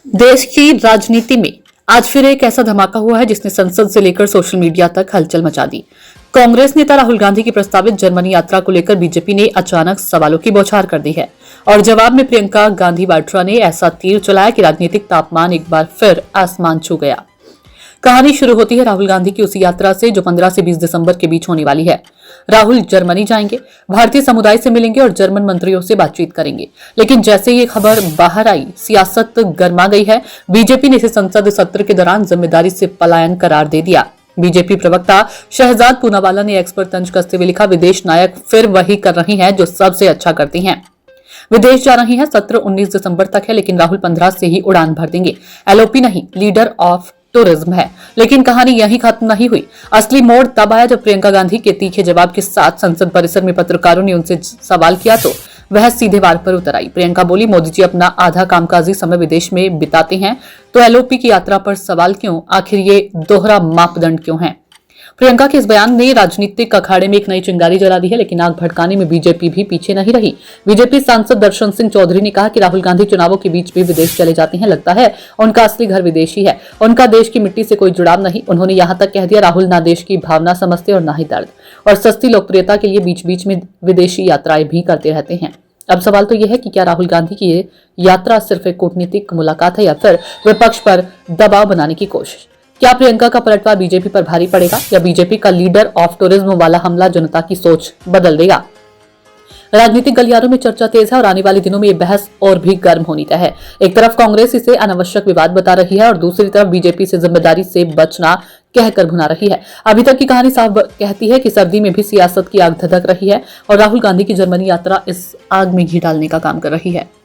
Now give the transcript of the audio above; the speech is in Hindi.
देश की राजनीति में आज फिर एक ऐसा धमाका हुआ है जिसने संसद से लेकर सोशल मीडिया तक हलचल मचा दी। कांग्रेस नेता राहुल गांधी की प्रस्तावित जर्मनी यात्रा को लेकर बीजेपी ने अचानक सवालों की बौछार कर दी है और जवाब में प्रियंका गांधी वाड्रा ने ऐसा तीर चलाया कि राजनीतिक तापमान एक बार फिर आसमान छू गया। कहानी शुरू होती है राहुल गांधी की उसी यात्रा से जो 15 से 20 दिसंबर के बीच होने वाली है। राहुल जर्मनी जाएंगे, भारतीय समुदाय से मिलेंगे और जर्मन मंत्रियों से बातचीत करेंगे। लेकिन जैसे ये खबर बाहर आई, सियासत गर्मा गई है। बीजेपी ने इसे संसद सत्र के दौरान जिम्मेदारी से पलायन करार दे दिया। बीजेपी प्रवक्ता शहजाद पूनावाला ने एक्स पर तंज कसते हुए लिखा, विदेश नायक फिर वही कर रही हैं जो सबसे अच्छा करती हैं। विदेश जा रही हैं। सत्र 19 दिसंबर तक है, लेकिन राहुल 15 से ही उड़ान भर देंगे। एलओपी नहीं, लीडर ऑफ टूरिज्म है। लेकिन कहानी यहीं खत्म नहीं हुई। असली मोड़ तब आया जब प्रियंका गांधी के तीखे जवाब के साथ संसद परिसर में पत्रकारों ने उनसे सवाल किया तो वह सीधे वार पर उतर आई। प्रियंका बोली, मोदी जी अपना आधा कामकाजी समय विदेश में बिताते हैं, तो एलओपी की यात्रा पर सवाल क्यों? आखिर ये दोहरा मापदंड क्यों है? प्रियंका के इस बयान ने राजनीतिक अखाड़े में एक नई चिंगारी जला दी है, लेकिन आग भड़काने में बीजेपी भी पीछे नहीं रही। बीजेपी सांसद दर्शन सिंह चौधरी ने कहा कि राहुल गांधी चुनावों के बीच भी विदेश चले जाते हैं। लगता है उनका असली घर विदेश ही है। उनका देश की मिट्टी से कोई जुड़ाव नहीं। उन्होंने यहां तक कह दिया, राहुल ना देश की भावना समझते और ना ही दर्द, और सस्ती लोकप्रियता के लिए बीच बीच में विदेशी यात्राएं भी करते रहते हैं। अब सवाल तो यह है कि क्या राहुल गांधी की ये यात्रा सिर्फ एक कूटनीतिक मुलाकात है या फिर विपक्ष पर दबाव बनाने की कोशिश? क्या प्रियंका का पलटवार बीजेपी पर भारी पड़ेगा या बीजेपी का लीडर ऑफ टूरिज्म वाला हमला जनता की सोच बदल देगा? राजनीतिक गलियारों में चर्चा तेज है और आने वाले दिनों में ये बहस और भी गर्म होनी तय है। एक तरफ कांग्रेस इसे अनावश्यक विवाद बता रही है और दूसरी तरफ बीजेपी से जिम्मेदारी से बचना कहकर भुना रही है। अभी तक की कहानी साफ कहती है कि सर्दी में भी सियासत की आग धधक रही है और राहुल गांधी की जर्मनी यात्रा इस आग में घी डालने का काम कर रही है।